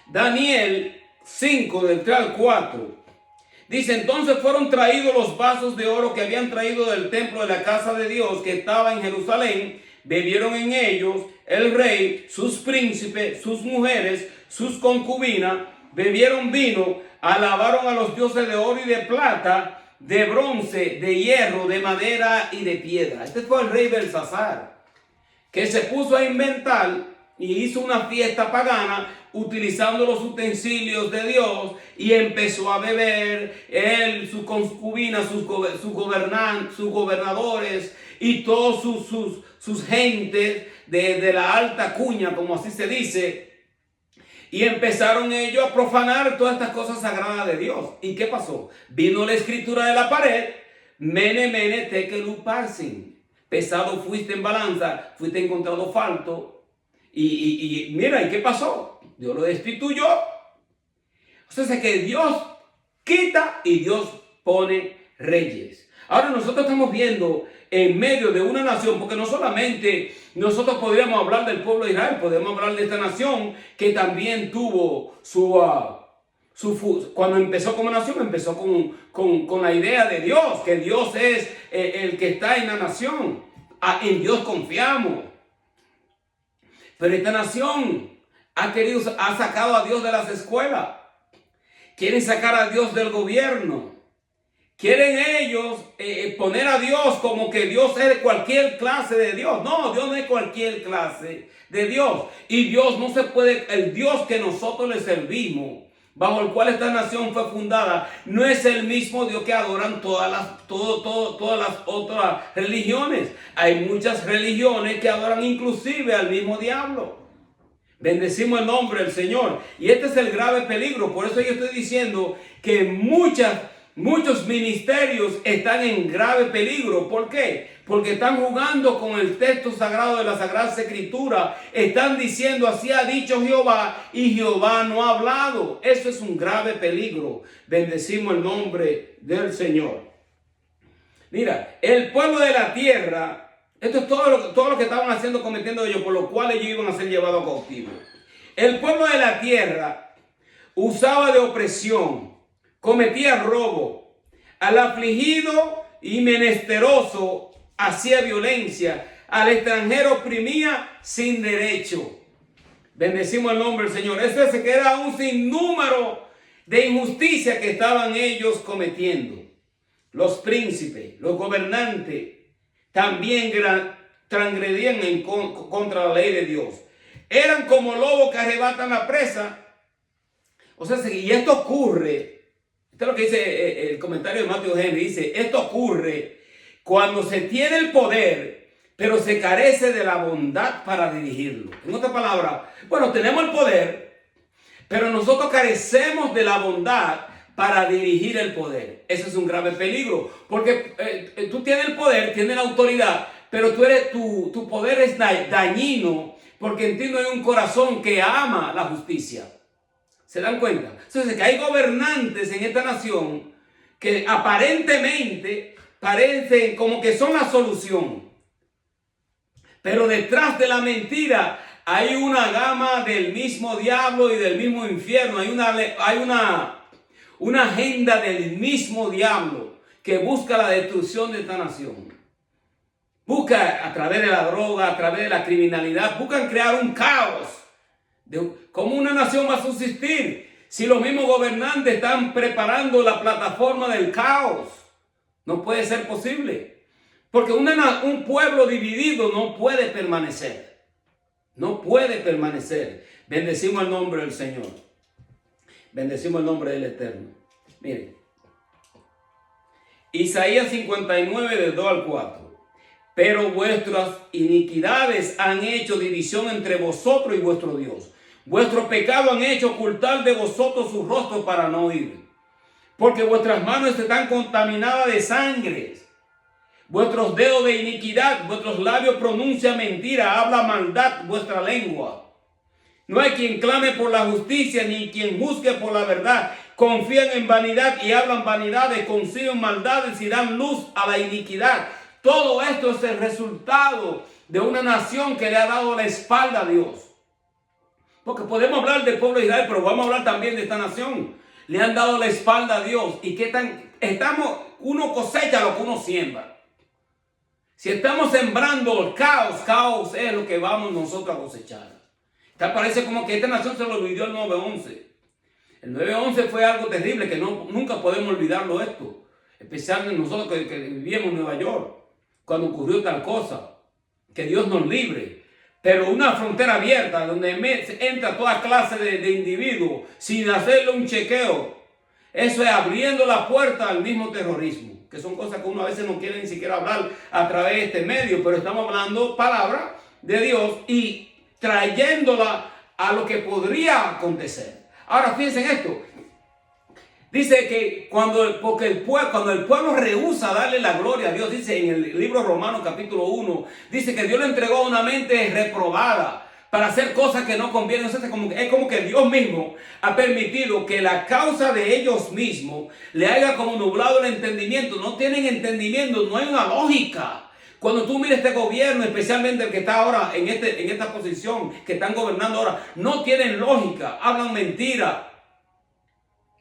Daniel 5, del 3 al 4. Dice, entonces fueron traídos los vasos de oro que habían traído del templo de la casa de Dios que estaba en Jerusalén. Bebieron en ellos el rey, sus príncipes, sus mujeres, sus concubinas. Bebieron vino, alabaron a los dioses de oro y de plata, de bronce, de hierro, de madera y de piedra. Este fue el rey Belsasar, que se puso a inventar y hizo una fiesta pagana utilizando los utensilios de Dios y empezó a beber él, su concubina, sus gobernadores y todos sus gentes de la alta cuña, como así se dice. Y empezaron ellos a profanar todas estas cosas sagradas de Dios. ¿Y qué pasó? Vino la escritura de la pared. Mene, mene, tekel uparsin. Pesado fuiste en balanza, fuiste encontrado falto. Y mira, ¿y qué pasó? Dios lo destituyó. O sea, es que Dios quita y Dios pone reyes. Ahora nosotros estamos viendo en medio de una nación, porque no solamente nosotros podríamos hablar del pueblo de Israel, podemos hablar de esta nación que también tuvo cuando empezó como nación, empezó con la idea de Dios, que Dios es el que está en la nación. En Dios confiamos. Pero esta nación ha sacado a Dios de las escuelas. Quieren sacar a Dios del gobierno. Quieren ellos poner a Dios como que Dios es cualquier clase de Dios. No, Dios no es cualquier clase de Dios. Y Dios no se puede, el Dios que nosotros le servimos, bajo el cual esta nación fue fundada, no es el mismo Dios que adoran todas las otras religiones. Hay muchas religiones que adoran inclusive al mismo diablo. Bendecimos el nombre del Señor. Y este es el grave peligro. Por eso yo estoy diciendo que muchos ministerios están en grave peligro. ¿Por qué? Porque están jugando con el texto sagrado de la Sagrada Escritura. Están diciendo, así ha dicho Jehová, y Jehová no ha hablado. Eso es un grave peligro. Bendecimos el nombre del Señor. Mira, el pueblo de la tierra, esto es todo lo que estaban haciendo, cometiendo ellos, por lo cual ellos iban a ser llevados cautivos. El pueblo de la tierra usaba de opresión, cometía robo, al afligido y menesteroso hacía violencia, al extranjero oprimía sin derecho. Bendecimos el nombre del Señor. Eso es que era un sinnúmero de injusticia que estaban ellos cometiendo. Los príncipes, los gobernantes, también transgredían contra la ley de Dios. Eran como lobos que arrebatan la presa. O sea, y esto ocurre. Esto es lo que dice el comentario de Matthew Henry. Dice, esto ocurre cuando se tiene el poder, pero se carece de la bondad para dirigirlo. En otras palabras, bueno, tenemos el poder, pero nosotros carecemos de la bondad para dirigir el poder. Eso es un grave peligro, porque tú tienes el poder, tienes la autoridad, pero tu poder es dañino, porque en ti no hay un corazón que ama la justicia. ¿Se dan cuenta? Entonces, que hay gobernantes en esta nación que aparentemente parecen como que son la solución, pero detrás de la mentira hay una gama del mismo diablo y del mismo infierno. Hay una agenda del mismo diablo que busca la destrucción de esta nación. Busca a través de la droga, a través de la criminalidad, buscan crear un caos. ¿Cómo una nación va a subsistir si los mismos gobernantes están preparando la plataforma del caos? No puede ser posible. Porque un pueblo dividido no puede permanecer. No puede permanecer. Bendecimos el nombre del Señor. Bendecimos el nombre del Eterno. Miren. Isaías 59, del 2 al 4. Pero vuestras iniquidades han hecho división entre vosotros y vuestro Dios. Vuestro pecado han hecho ocultar de vosotros su rostro para no oír. Porque vuestras manos están contaminadas de sangre. vuestros dedos de iniquidad, vuestros labios pronuncian mentira, habla maldad vuestra lengua. No hay quien clame por la justicia, ni quien juzgue por la verdad. Confían en vanidad y hablan vanidades, consiguen maldades y dan luz a la iniquidad. Todo esto es el resultado de una nación que le ha dado la espalda a Dios. Porque podemos hablar del pueblo de Israel, pero vamos a hablar también de esta nación. Le han dado la espalda a Dios. ¿Y qué tan estamos? Uno cosecha lo que uno siembra. Si estamos sembrando el caos, caos es lo que vamos nosotros a cosechar. Tal parece como que esta nación se lo olvidó el 9/11. El 9/11 fue algo terrible que nunca podemos olvidarlo esto. Especialmente nosotros que vivíamos en Nueva York. Cuando ocurrió tal cosa. Que Dios nos libre. Pero una frontera abierta donde entra toda clase de individuos sin hacerle un chequeo. Eso es abriendo la puerta al mismo terrorismo. Que son cosas que uno a veces no quiere ni siquiera hablar a través de este medio. Pero estamos hablando palabra de Dios y trayéndola a lo que podría acontecer. Ahora fíjense en esto. Dice que cuando el pueblo rehúsa darle la gloria a Dios, dice en el libro Romanos capítulo 1, dice que Dios le entregó una mente reprobada para hacer cosas que no convienen. Entonces es como que Dios mismo ha permitido que la causa de ellos mismos le haya como nublado el entendimiento. No tienen entendimiento, no hay una lógica. Cuando tú miras este gobierno, especialmente el que está ahora en esta posición, que están gobernando ahora, no tienen lógica, hablan mentira.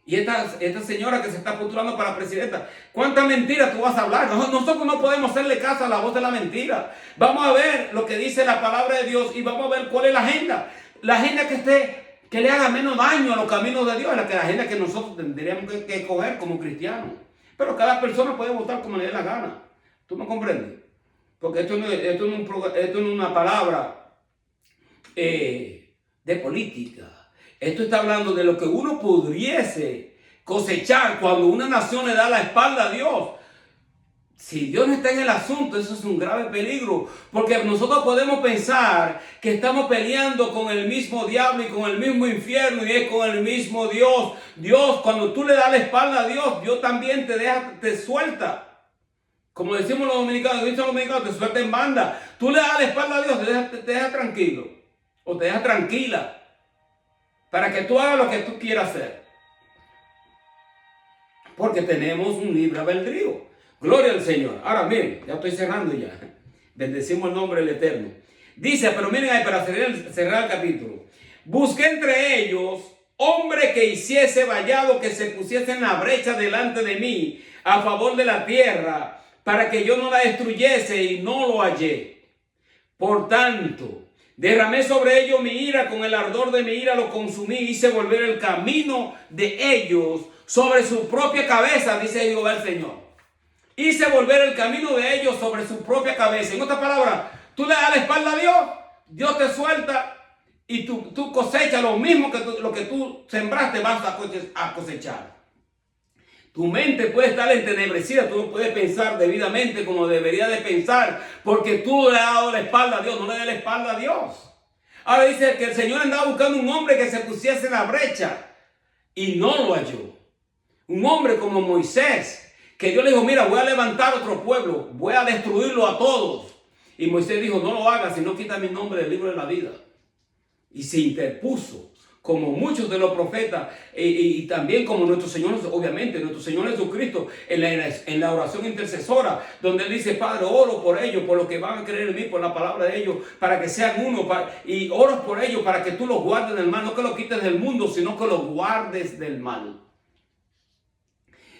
Y esta señora que se está postulando para presidenta, ¿cuántas mentiras tú vas a hablar? Nosotros no podemos hacerle caso a la voz de la mentira. Vamos a ver lo que dice la palabra de Dios y vamos a ver cuál es la agenda. La agenda que le haga menos daño a los caminos de Dios es la agenda que nosotros tendríamos que escoger como cristianos. Pero cada persona puede votar como le dé la gana. ¿Tú me comprendes? Porque esto no es una palabra de política. Esto está hablando de lo que uno pudiese cosechar cuando una nación le da la espalda a Dios. Si Dios no está en el asunto, eso es un grave peligro. Porque nosotros podemos pensar que estamos peleando con el mismo diablo y con el mismo infierno y es con el mismo Dios. Dios, cuando tú le das la espalda a Dios, Dios también te suelta. Como decimos los dominicanos, te suelta en banda. Tú le das la espalda a Dios, te deja tranquilo o te deja tranquila para que tú hagas lo que tú quieras hacer. Porque tenemos un libre albedrío. Gloria al Señor. Ahora miren, ya estoy cerrando ya. Bendecimos el nombre del Eterno. Dice, pero miren ahí para cerrar el capítulo. Busqué entre ellos hombre que hiciese vallado, que se pusiese en la brecha delante de mí a favor de la tierra, para que yo no la destruyese, y no lo hallé. Por tanto, derramé sobre ellos mi ira, con el ardor de mi ira lo consumí, hice volver el camino de ellos sobre su propia cabeza, dice Jehová el Señor. Hice volver el camino de ellos sobre su propia cabeza. En otras palabras, tú le das la espalda a Dios, Dios te suelta y tú cosechas lo mismo que lo que tú sembraste vas a cosechar. Tu mente puede estar entenebrecida, tú no puedes pensar debidamente como debería de pensar, porque tú le has dado la espalda a Dios, no le das la espalda a Dios. Ahora dice que el Señor andaba buscando un hombre que se pusiese en la brecha y no lo halló. Un hombre como Moisés, que Dios le dijo, mira, voy a levantar otro pueblo, voy a destruirlo a todos. Y Moisés dijo, no lo hagas, si no quita mi nombre del libro de la vida. Y se interpuso. Como muchos de los profetas y también como nuestro Señor, obviamente, nuestro Señor Jesucristo en la oración intercesora, donde Él dice, Padre, oro por ellos, por los que van a creer en mí, por la palabra de ellos, para que sean uno, y oro por ellos para que tú los guardes del mal, no que los quites del mundo, sino que los guardes del mal.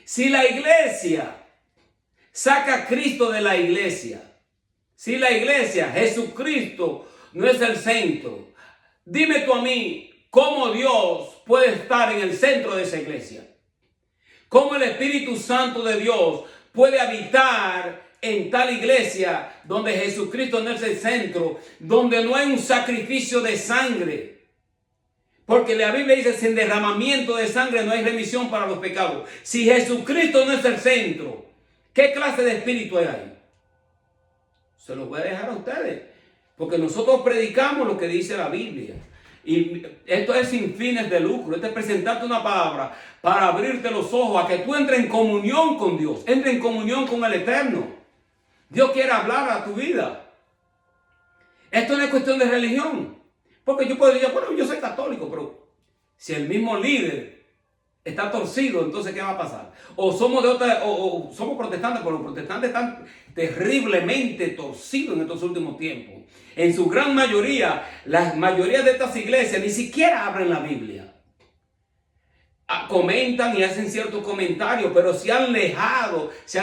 Si la iglesia saca a Cristo de la iglesia, si la iglesia, Jesucristo, no es el centro, dime tú a mí, ¿cómo Dios puede estar en el centro de esa iglesia? ¿Cómo el Espíritu Santo de Dios puede habitar en tal iglesia donde Jesucristo no es el centro, donde no hay un sacrificio de sangre? Porque la Biblia dice, sin derramamiento de sangre no hay remisión para los pecados. Si Jesucristo no es el centro, ¿qué clase de espíritu hay ahí? Se lo voy a dejar a ustedes, porque nosotros predicamos lo que dice la Biblia. Y esto es sin fines de lucro. Esto es presentarte una palabra para abrirte los ojos a que tú entres en comunión con Dios, entres en comunión con el Eterno. Dios quiere hablar a tu vida. Esto no es cuestión de religión. Porque yo puedo decir, bueno, yo soy católico, pero si el mismo líder está torcido, entonces ¿qué va a pasar? O somos de otra, o somos protestantes, pero los protestantes están terriblemente torcidos en estos últimos tiempos. En su gran mayoría, la mayoría de estas iglesias ni siquiera abren la Biblia. Comentan y hacen ciertos comentarios, pero se han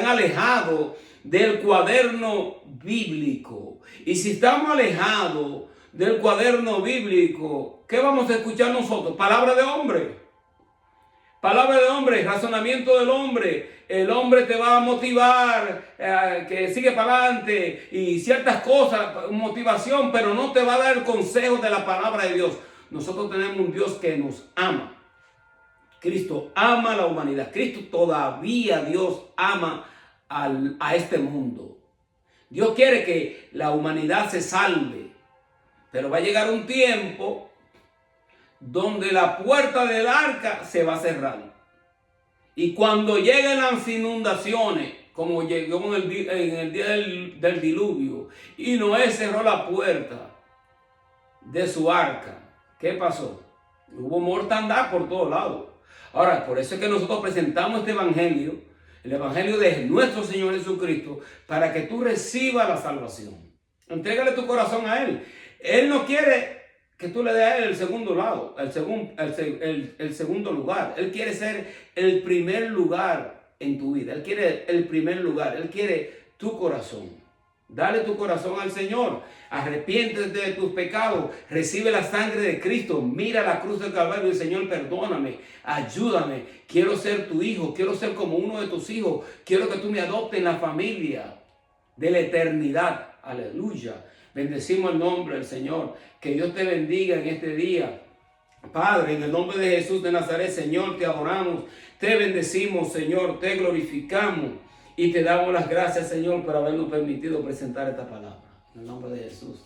alejado del cuaderno bíblico. Y si estamos alejados del cuaderno bíblico, ¿qué vamos a escuchar nosotros? Palabra de hombre. Palabra de hombre, razonamiento del hombre. El hombre te va a motivar, que sigue para adelante y ciertas cosas, motivación, pero no te va a dar el consejo de la palabra de Dios. Nosotros tenemos un Dios que nos ama. Cristo ama a la humanidad. Cristo todavía Dios ama a este mundo. Dios quiere que la humanidad se salve. Pero va a llegar un tiempo donde la puerta del arca se va a cerrar. Y cuando lleguen las inundaciones, como llegó en el día del diluvio, y Noé cerró la puerta de su arca, ¿qué pasó? Hubo mortandad por todos lados. Ahora, por eso es que nosotros presentamos este evangelio, el evangelio de nuestro Señor Jesucristo, para que tú recibas la salvación. Entrégale tu corazón a Él. Él no quiere que tú le des a Él el segundo lado, el segundo lugar. Él quiere ser el primer lugar en tu vida. Él quiere el primer lugar. Él quiere tu corazón. Dale tu corazón al Señor. Arrepiéntete de tus pecados. Recibe la sangre de Cristo. Mira la cruz del Calvario y Señor, perdóname. Ayúdame. Quiero ser tu hijo. Quiero ser como uno de tus hijos. Quiero que tú me adoptes en la familia de la eternidad. Aleluya. Bendecimos el nombre del Señor. Que Dios te bendiga en este día. Padre, en el nombre de Jesús de Nazaret, Señor, te adoramos. Te bendecimos, Señor. Te glorificamos. Y te damos las gracias, Señor, por habernos permitido presentar esta palabra. En el nombre de Jesús.